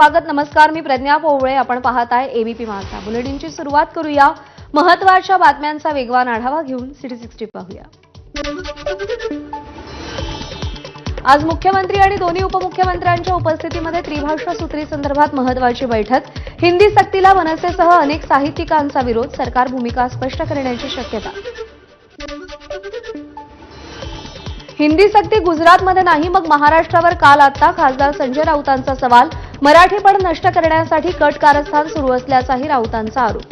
स्वागत नमस्कार, मी प्रज्ञा पोवळे. आपण पाहत आहे एबीपी माझा. बुलेटिनची सुरुवात करूया. महत्त्वाच्या बातम्यांचा वेगवान आढावा घेऊन सिटी 60 पाहूया. आज मुख्यमंत्री आणि दोन्ही उपमुख्यमंत्र्यांच्या उपस्थितीमध्ये त्रिभाषा सूत्री संदर्भात महत्त्वाची बैठक. हिंदी सक्तीला मनसेसह अनेक साहित्यिकांचा विरोध. सरकार भूमिका स्पष्ट करण्याची शक्यता. हिंदी सक्ती गुजरातमध्ये नाही मग महाराष्ट्रावर काल आता खासदार संजय राऊतांचा सवाल. मराठीपण नष्ट करण्यासाठी कट कारस्थान सुरू असल्याचाही राऊतांचा आरोप.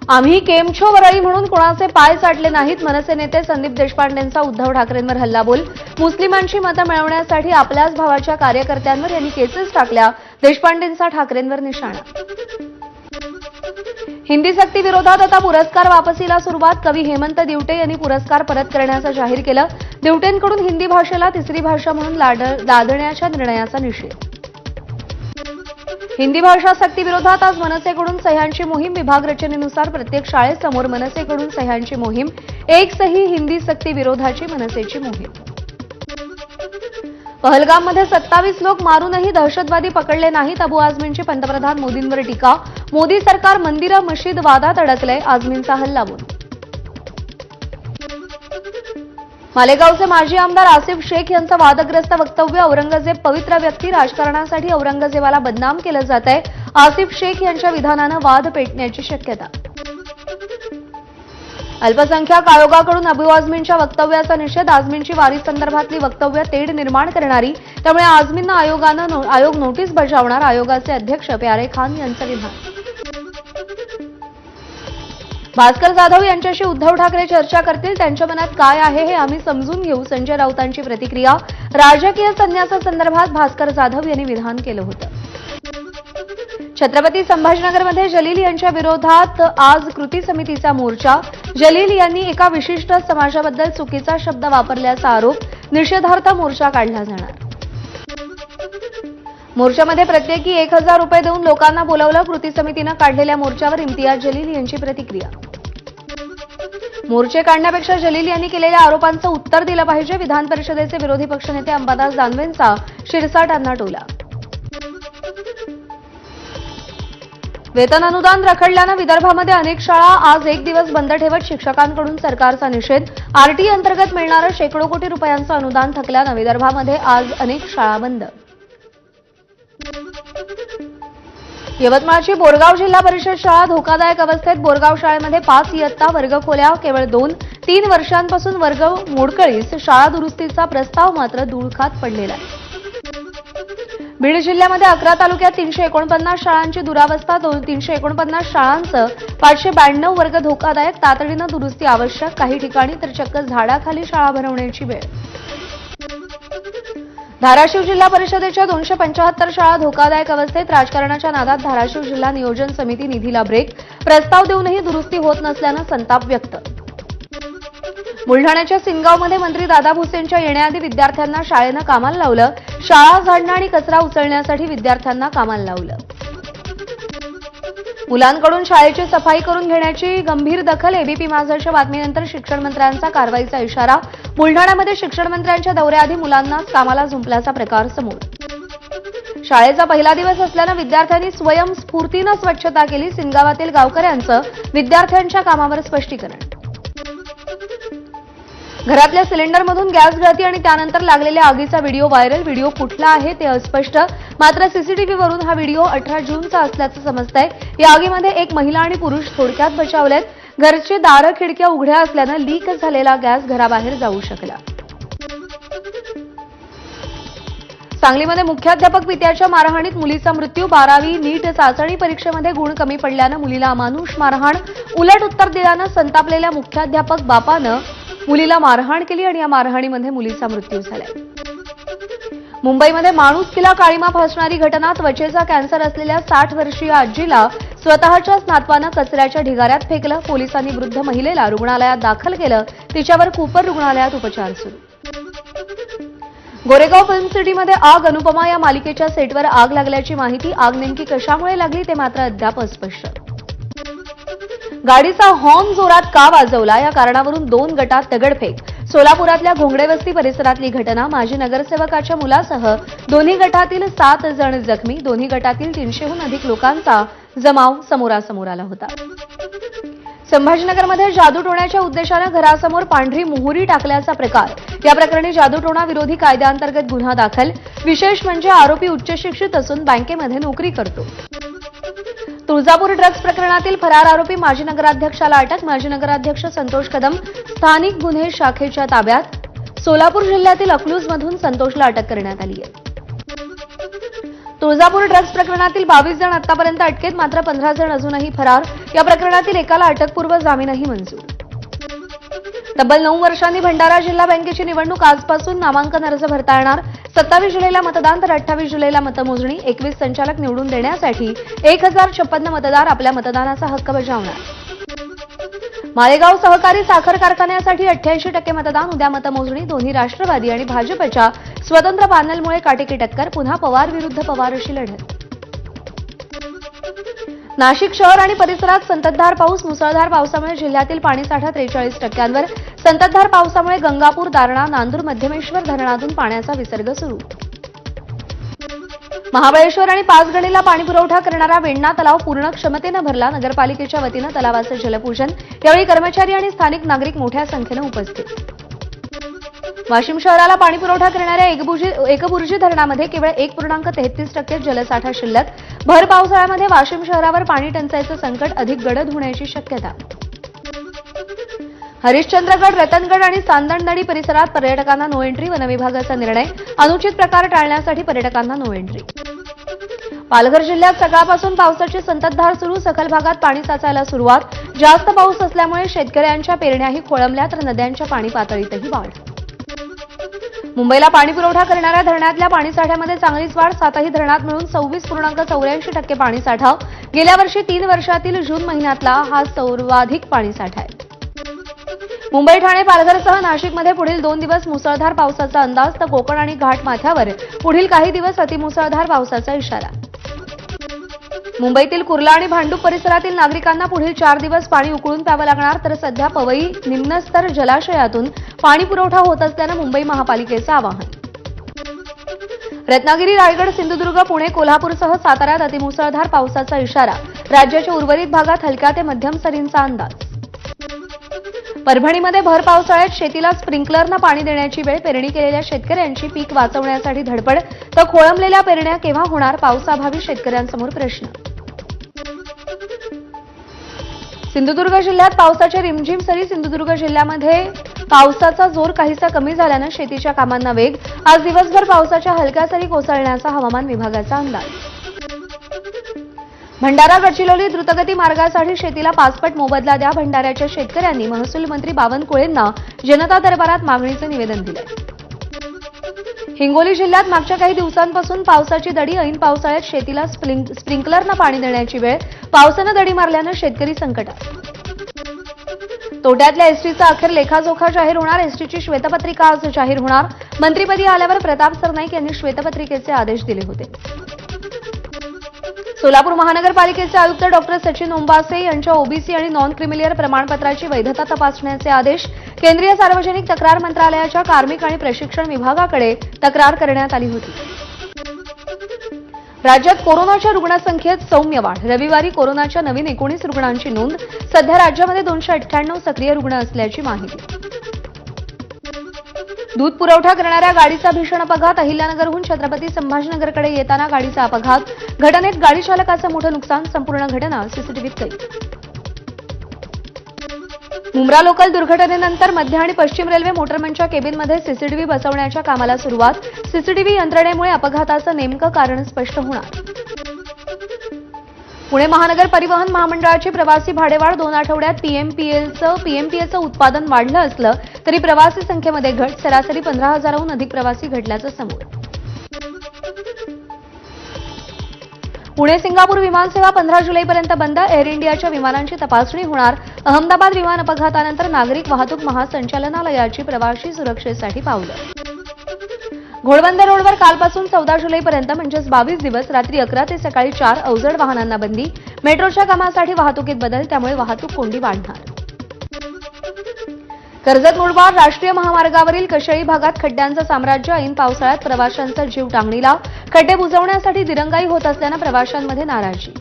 आम्ही केमछो वरळी म्हणून कोणाचे पाय चाटले नाहीत. मनसे नेते संदीप देशपांडेंचा उद्धव ठाकरेंवर हल्लाबोल. मुस्लिमांची मतं मिळवण्यासाठी आपल्याच भावाच्या कार्यकर्त्यांवर यांनी केसेस टाकल्या. देशपांडेंचा ठाकरेंवर निशाणा. हिंदी सक्ती विरोधात आता पुरस्कार वापसीला सुरुवात. कवी हेमंत दिवटे यांनी पुरस्कार परत करण्याचं जाहीर केलं. दिवटेंकडून हिंदी भाषेला तिसरी भाषा म्हणून लादण्याच्या निर्णयाचा निषेध. हिंदी भाषा सक्ती विरोधात आज मनसेकडून सह्यांची मोहीम. विभाग रचनेनुसार प्रत्येक शाळेसमोर मनसेकडून सह्यांची मोहीम. एक सही हिंदी सक्ती विरोधाची मनसेची मोहीम. पहलगाममध्ये 27 लोक मारूनही दहशतवादी पकडले नाहीत. अबू आझमींची पंतप्रधान मोदींवर टीका. मोदी सरकार मंदिरं मशीद वादात अडकलंय. आझमींचा हल्लाबोल. मालेगावचे माजी आमदार आसिफ शेख यांचं वादग्रस्त वक्तव्य. औरंगजेब पवित्र व्यक्ती, राजकारणासाठी औरंगजेबाला बदनाम केलं जात आहे. आसिफ शेख यांच्या विधानानं वाद पेटण्याची शक्यता. अल्पसंख्याक आयोगाकडून अबू आझमींच्या वक्तव्याचा निषेध. आझमींची वारी संदर्भातली वक्तव्य तेढ निर्माण करणारी, त्यामुळे आझमींना आयोग नोटीस बजावणार. आयोगाचे अध्यक्ष प्यारे खान यांचं विधान. भास्कर जाधव यांच्याशी उद्धव ठाकरे चर्चा करतील. त्यांच्या मनात काय आहे हे आम्ही समजून घेऊ. संजय राऊतांची प्रतिक्रिया. राजकीय संन्यासासंदर्भात भास्कर जाधव यांनी विधान केलं होतं. छत्रपती संभाजीनगरमध्ये जलील यांच्या विरोधात आज कृती समितीचा मोर्चा. जलील यांनी एका विशिष्ट समाजाबद्दल चुकीचा शब्द वापरल्याचा आरोप. निषेधार्थ मोर्चा काढला जाणार. मोर्चामध्ये प्रत्येकी 1000 रुपये देऊन लोकांना बोलावलं. कृती समितीनं काढलेल्या मोर्चावर इम्तियाज जलील यांची प्रतिक्रिया. मोर्चे काढण्यापेक्षा जलील यांनी केलेल्या आरोपांचं उत्तर दिलं पाहिजे. विधान परिषदेचे विरोधी पक्षनेते अंबादास दानवेंचा शिरसाटांना टोला. वेतन अनुदान रखडल्यानं विदर्भामध्ये अनेक शाळा आज एक दिवस बंद ठेवत. शिक्षकांकडून सरकारचा निषेध. आरटी अंतर्गत मिळणारं शेकडो कोटी रुपयांचं अनुदान थकल्यानं विदर्भामध्ये आज अनेक शाळा बंद. यवतमाळची बोरगाव जिल्हा परिषद शाळा धोकादायक अवस्थेत. बोरगाव शाळेमध्ये 5 इयत्ता वर्गखोल्या केवळ 2-3 वर्षांपासून वर्ग मोडकळीस. शाळा दुरुस्तीचा प्रस्ताव मात्र धूळखात पडलेला आहे. बीड जिल्ह्यामध्ये 11 तालुक्यात 349 शाळांची दुरावस्था. 349 शाळांचं 592 वर्ग धोकादायक. तातडीनं दुरुस्ती आवश्यक. काही ठिकाणी तर चक्क झाडाखाली शाळा भरवण्याची वेळ. धाराशिव जिल्हा परिषदेच्या 275 शाळा धोकादायक अवस्थेत. राजकारणाच्या नादात धाराशिव जिल्हा नियोजन समिती निधीला ब्रेक. प्रस्ताव देऊनही दुरुस्ती होत नसल्यानं संताप व्यक्त. बुलढाण्याच्या सिंगावमध्ये मंत्री दादा भुसेंच्या येण्याआधी विद्यार्थ्यांना शाळेनं कामाला लावलं. शाळा झाडणं आणि कचरा उचलण्यासाठी विद्यार्थ्यांना कामाला लावलं. मुलांकडून शाळेची सफाई करून घेण्याची गंभीर दखल. एबीपी माझाच्या बातमीनंतर शिक्षण मंत्र्यांचा कारवाईचा इशारा. बुलढाण्यामध्ये शिक्षण मंत्र्यांच्या दौऱ्याआधी मुलांनाच कामाला झुंपल्याचा प्रकार समोर. शाळेचा पहिला दिवस असल्यानं विद्यार्थ्यांनी स्वयंस्फूर्तीनं स्वच्छता केली. सिंगावातील गावकऱ्यांचं विद्यार्थ्यांच्या कामावर स्पष्टीकरण. घरातल्या सिलेंडरमधून गॅस गळती आणि त्यानंतर लागलेल्या आगीचा व्हिडिओ व्हायरल. व्हिडिओ कुठला आहे ते अस्पष्ट. मात्र सीसीटीव्हीवरून हा व्हिडिओ 18 जूनचा असल्याचं समजतंय. या आगीमध्ये एक महिला आणि पुरुष थोडक्यात बचावलेत. घरचे दारं खिडक्या उघड्या असल्यानं लीक झालेला गॅस घराबाहेर जाऊ शकला. सांगलीमध्ये मुख्याध्यापक पित्याच्या मारहाणीत मुलीचा मृत्यू. 12वी नीट चाचणी परीक्षेमध्ये गुण कमी पडल्यानं मुलीला अमानुष मारहाण. उलट उत्तर दिल्यानं संतापलेल्या मुख्याध्यापक बापानं मुलीला मारहाण केली आणि या मारहाणीमध्ये मुलीचा मृत्यू झालाय. मुंबईमध्ये माणुसकीला काळीमा फासणारी घटना. त्वचेचा कॅन्सर असलेल्या 60 वर्षीय आजीला स्वतःच्याच नातवानं कचऱ्याच्या ढिगाऱ्यात फेकलं. पोलिसांनी वृद्ध महिलेला रुग्णालयात दाखल केलं. तिच्यावर कूपर रुग्णालयात उपचार सुरू. गोरेगाव फिल्म सिटीमध्ये आग. अनुपमा या मालिकेच्या सेटवर आग लागल्याची माहिती. आग नेमकी कशामुळे लागली ते मात्र अद्याप अस्पष्ट. गाडीचा हॉर्न जोरात का वाजवला या कारणावरून 2 गटात दगडफेक. सोलापुरातल्या घोंगडे वस्ती परिसरातली घटना. माजी नगरसेवकाच्या मुलासह दोन्ही गटातील 7 जण जखमी. दोन्ही गटातील 300हून अधिक लोकांचा जमाव समोरासमोर आला होता. संभाजीनगरमध्ये जादूटोण्याच्या उद्देशानं घरासमोर पांढरी मोहरी टाकल्याचा प्रकार. या प्रकरणी जादूटोणा विरोधी कायद्याअंतर्गत गुन्हा दाखल. विशेष म्हणजे आरोपी उच्चशिक्षित असून बँकेमध्ये नोकरी करतो. तुळजापूर ड्रग्ज प्रकरणातील फरार आरोपी माजी नगराध्यक्षाला अटक. माजी नगराध्यक्ष संतोष कदम स्थानिक गुन्हे शाखेच्या ताब्यात. सोलापूर जिल्ह्यातील अकलूजमधून संतोषला अटक करण्यात आली आहे. तुळजापूर ड्रग्ज प्रकरणातील 22 जण आतापर्यंत अटकेत, मात्र 15 जण अजूनही फरार. या प्रकरणातील एकाला अटकपूर्व जामीनही मंजूर. तब्बल 9 वर्षांनी भंडारा जिल्हा बँकेची निवडणूक. आजपासून नामांकन अर्ज भरता येणार. 27 जुलैला मतदान तर 28 जुलैला मतमोजणी. 21 संचालक निवडून देण्यासाठी 1056 मतदार आपल्या मतदानाचा हक्क बजावणार. मालेगाव सहकारी साखर कारखान्यासाठी 88% मतदान. उद्या मतमोजणी. दोन्ही राष्ट्रवादी आणि भाजपच्या स्वतंत्र पॅनलमुळे काटेकी टक्कर. पुन्हा पवार विरुद्ध पवार अशी लढत. नाशिक शहर आणि परिसरात संततधार पाऊस. मुसळधार पावसामुळे जिल्ह्यातील पाणीसाठा 43%वर. संततधार पावसामुळे गंगापूर, दारणा, नांदूर, मध्यमेश्वर धरणातून पाण्याचा विसर्ग सुरू. महाबळेश्वर आणि पाचगणीला पाणीपुरवठा करणारा वेण्णा तलाव पूर्ण क्षमतेनं भरला. नगरपालिकेच्या वतीनं तलावाचं जलपूजन. यावेळी कर्मचारी आणि स्थानिक नागरिक मोठ्या संख्येनं उपस्थित. वाशिम शहराला पाणीपुरवठा करणाऱ्या एकबुर्जी धरणामध्ये केवळ 1.33% जलसाठा शिल्लक. भर पावसाळ्यामध्ये वाशिम शहरावर पाणी टंचाईचं संकट अधिक गडद होण्याची शक्यता. हरिश्चंद्रगड, रतनगड आणि सांदणनदी परिसरात पर्यटकांना नो एंट्री. वनविभागाचा निर्णय. अनुचित प्रकार टाळण्यासाठी पर्यटकांना नो एंट्री. पालघर जिल्ह्यात सकाळपासून पावसाची संततधार सुरू. सखल भागात पाणी साचायला सुरुवात. जास्त पाऊस असल्यामुळे शेतकऱ्यांच्या पेरण्याही खोळंबल्या तर नद्यांच्या पाणी पातळीतही वाढ. मुंबईला पाणीपुरवठा करणाऱ्या धरणातल्या पाणीसाठ्यामध्ये चांगलीच वाढ. 7ही धरणात मिळून 26.84% पाणीसाठा. गेल्या वर्षी 3 वर्षातील जून महिन्यातला हा सर्वाधिक पाणीसाठा आहे. मुंबई, ठाणे, पालघरसह नाशिकमध्ये पुढील 2 दिवस मुसळधार पावसाचा अंदाज. तर कोकण आणि घाट माथ्यावर पुढील काही दिवस अतिमुसळधार पावसाचा इशारा. मुंबईतील कुर्ला आणि भांडूप परिसरातील नागरिकांना पुढील 4 दिवस पाणी उकळून प्यावं लागणार. तर सध्या पवई निम्नस्तर जलाशयातून पाणी पुरवठा होत असल्यानं मुंबई महापालिकेचं आवाहन. रत्नागिरी, रायगड, सिंधुदुर्ग, पुणे, कोल्हापूरसह साताऱ्यात अतिमुसळधार पावसाचा इशारा. राज्याच्या उर्वरित भागात हलक्या ते मध्यम सरींचा अंदाज. परभणीमध्ये भर पावसाळ्यात शेतीला स्प्रिंकलरनं पाणी देण्याची वेळ. पेरणी केलेल्या शेतकऱ्यांची पीक वाचवण्यासाठी धडपड. तर खोळंबलेल्या पेरण्या केव्हा होणार? पावसाअभावी शेतकऱ्यांसमोर प्रश्न. सिंधुदुर्ग जिल्ह्यात पावसाच्या रिमझिम सरी. सिंधुदुर्ग जिल्ह्यामध्ये पावसाचा जोर काहीसा कमी झाल्यानं शेतीच्या कामांना वेग. आज दिवसभर पावसाच्या हलक्या सरी कोसळण्याचा हवामान विभागाचा अंदाज. भंडारा, गडचिरोली द्रुतगती मार्गासाठी शेतीला 5 पट मोबदला द्या. भंडाऱ्याच्या शेतकऱ्यांनी महसूल मंत्री बावनकुळेंना जनता दरबारात मागणीचं निवेदन दिलंय. हिंगोली जिल्ह्यात मागच्या काही दिवसांपासून पावसाची दडी. ऐन पावसाळ्यात शेतीला स्प्रिंकलरनं पाणी देण्याची वेळ. पावसानं दडी मारल्यानं शेतकरी संकटात. तोट्यातल्या एसटीचा अखेर लेखाजोखा जाहीर होणार. एसटीची श्वेतपत्रिका आज जाहीर होणार. मंत्रिपदी आल्यावर प्रताप सरनाईक यांनी श्वेतपत्रिकेचे आदेश दिले होते. सोलापूर महानगरपालिकेचे आयुक्त डॉक्टर सचिन ओंबासे यांच्या ओबीसी आणि नॉन क्रिमिलियर प्रमाणपत्राची वैधता तपासण्याचे आदेश. केंद्रीय सार्वजनिक तक्रार मंत्रालयाच्या कार्मिक आणि प्रशिक्षण विभागाकडे तक्रार करण्यात आली होती. राज्यात कोरोनाच्या रुग्णसंख्येत सौम्य वाढ. रविवारी कोरोनाच्या नवीन 19 रुग्णांची नोंद. सध्या राज्यामध्ये 298 सक्रिय रुग्ण असल्याची माहिती. दूध पुरवठा करणाऱ्या गाडीचा भीषण अपघात. अहिल्यानगरहून छत्रपती संभाजीनगरकडे येताना गाडीचा अपघात. घटनेत गाडी चालकाचं मोठं नुकसान. संपूर्ण घटना सीसीटीव्हीत कैद. मुंब्रा लोकल दुर्घटनेनंतर मध्य आणि पश्चिम रेल्वे मोटरमनच्या केबिनमध्ये सीसीटीव्ही बसवण्याच्या कामाला सुरुवात. सीसीटीव्ही यंत्रणेमुळे अपघाताचं नेमकं कारण स्पष्ट होणार. पुणे महानगर परिवहन महामंडळाची प्रवासी भाडेवाढ. 2 आठवड्यात पीएमपीएचं उत्पादन वाढलं असलं तरी प्रवासी संख्येमध्ये घट. सरासरी 15,000हून अधिक प्रवासी घटल्याचं समोर. पुणे सिंगापूर विमानसेवा 15 जुलैपर्यंत बंद. एअर इंडियाच्या विमानांची तपासणी होणार. अहमदाबाद विमान अपघातानंतर नागरिक वाहतूक महासंचालनालयाची प्रवासी सुरक्षेसाठी पावलं. घोडबंदर रोडवर कालपासून 14 जुलैपर्यंत म्हणजेच 22 दिवस रात्री 11 ते सकाळी 4 अवजड वाहनांना बंदी. मेट्रोच्या कामासाठी वाहतुकीत बदल. त्यामुळे वाहतूक कोंडी वाढणार. कर्जत मुरबाड राष्ट्रीय महामार्गावरील कशेळी भागात खड्ड्यांचं साम्राज्य. ऐन पावसाळ्यात प्रवाशांचा जीव टांगणीला. खड्डे बुजवण्यासाठी दिरंगाई होत असल्यानं प्रवाशांमध्ये नाराजी.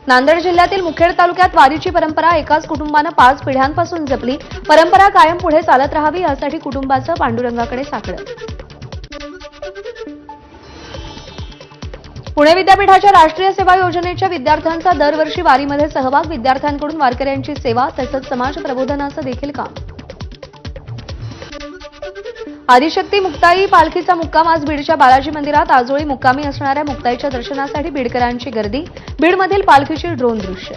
नांदेड जिल्ह्यातील मुखेड तालुक्यात वारीची परंपरा एकाच कुटुंबानं 5 पिढ्यांपासून जपली. परंपरा कायम पुढे चालत राहावी यासाठी कुटुंबाचं पांडुरंगाकडे साकडं. पुणे विद्यापीठाच्या राष्ट्रीय सेवा योजनेच्या विद्यार्थ्यांचा दरवर्षी वारीमध्ये सहभाग. विद्यार्थ्यांकडून वारकऱ्यांची सेवा तसंच समाज प्रबोधनाचं देखील काम. आदिशक्ती मुक्ताई पालखीचा मुक्काम आज बीडच्या बालाजी मंदिरात. आजोळी मुक्कामी असणाऱ्या मुक्ताईच्या दर्शनासाठी बीडकरांची गर्दी. बीडमधील पालखीची ड्रोन दृश्य.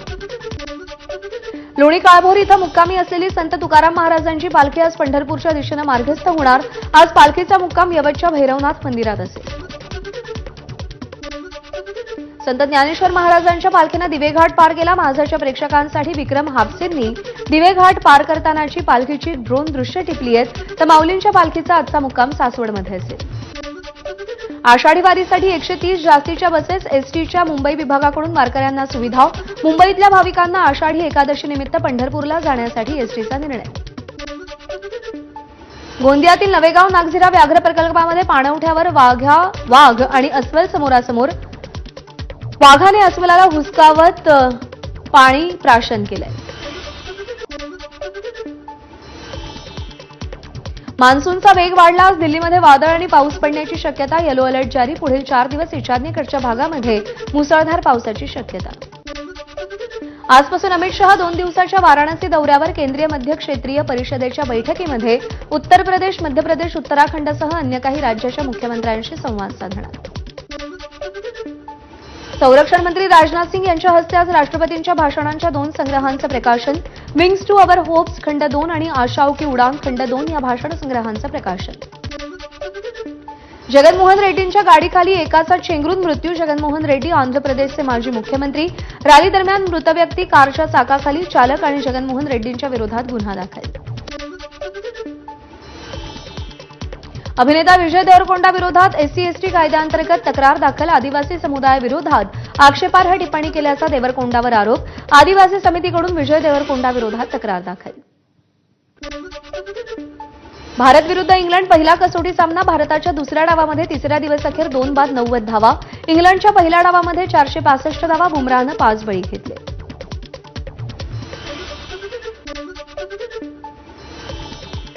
लोणी काळभोर इथं मुक्कामी असलेली संत तुकाराम महाराजांची पालखी आज पंढरपूरच्या दिशेनं मार्गस्थ होणार. आज पालखीचा मुक्काम यवतच्या भैरवनाथ मंदिरात असेल. संत ज्ञानेश्वर महाराजांच्या पालखीनं दिवेघाट पार केला. माझाच्या प्रेक्षकांसाठी विक्रम हापसेंनी दिवेघाट पार करतानाची पालखीची ड्रोन दृश्य टिपली आहेत. तर माऊलींच्या पालखीचा आजचा मुक्काम सासवडमध्ये असेल. आषाढी वारीसाठी 130 जास्तीच्या बसेस. एसटीच्या मुंबई विभागाकडून वारकऱ्यांना सुविधा. मुंबईतल्या भाविकांना आषाढी एकादशी निमित्त पंढरपूरला जाण्यासाठी एसटीचा निर्णय. गोंदियातील नवेगाव नागझिरा व्याघ्र प्रकल्पामध्ये पाणवठ्यावर वाघ आणि अस्वल समोरासमोर. वाघाने अस्वलाला हुसकावत पाणी प्राशन केलंय. मान्सूनचा वेग वाढला. आज दिल्लीमध्ये वादळ आणि पाऊस पडण्याची शक्यता. येलो अलर्ट जारी. पुढील 4 दिवस ईशान्येकडच्या भागामध्ये मुसळधार पावसाची शक्यता. आजपासून अमित शहा 2 दिवसाच्या वाराणसी दौऱ्यावर. केंद्रीय मध्य क्षेत्रीय परिषदेच्या बैठकीमध्ये उत्तर प्रदेश, मध्य प्रदेश, उत्तराखंडसह अन्य काही राज्याच्या मुख्यमंत्र्यांशी संवाद साधणार. संरक्षण मंत्री राजनाथ सिंग यांच्या हस्ते आज राष्ट्रपतींच्या भाषणांच्या 2 संग्रहांचं प्रकाशन. विंग्स टू अवर होप्स खंड 2 आणि आशाओं की उडान खंड 2 या भाषण संग्रहांचं प्रकाशन. जगनमोहन रेड्डींच्या गाडीखाली एकाचा चेंगरून मृत्यू. जगनमोहन रेड्डी आंध्र प्रदेशचे माजी मुख्यमंत्री. रॅली दरम्यान मृत व्यक्ती कारच्या चाकाखाली. चालक आणि जगनमोहन रेड्डींच्या विरोधात गुन्हा दाखल. अभिनेता विजय देवरकोंडा विरोधात SC/ST कायद्याअंतर्गत तक्रार दाखल. आदिवासी समुदायाविरोधात आक्षेपार्ह टिप्पणी केल्याचा देवरकोंडावर आरोप. आदिवासी समितीकडून विजय देवरकोंडा विरोधात तक्रार दाखल. भारत विरुद्ध इंग्लंड पहिला कसोटी सामना. भारताच्या दुसऱ्या डावामध्ये तिसऱ्या दिवसअखेर 2 बाद 90 धावा. इंग्लंडच्या पहिल्या डावामध्ये 465 धावा. बुमराहनं 5 बळी घेतले.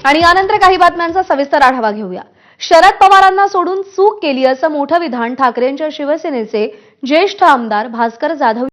आणि यानंतर काही बातम्यांचा सविस्तर आढावा घेऊया. शरद पवारांना सोडून चूक केली असं मोठं विधान ठाकरेंच्या शिवसेनेचे ज्येष्ठ आमदार भास्कर जाधव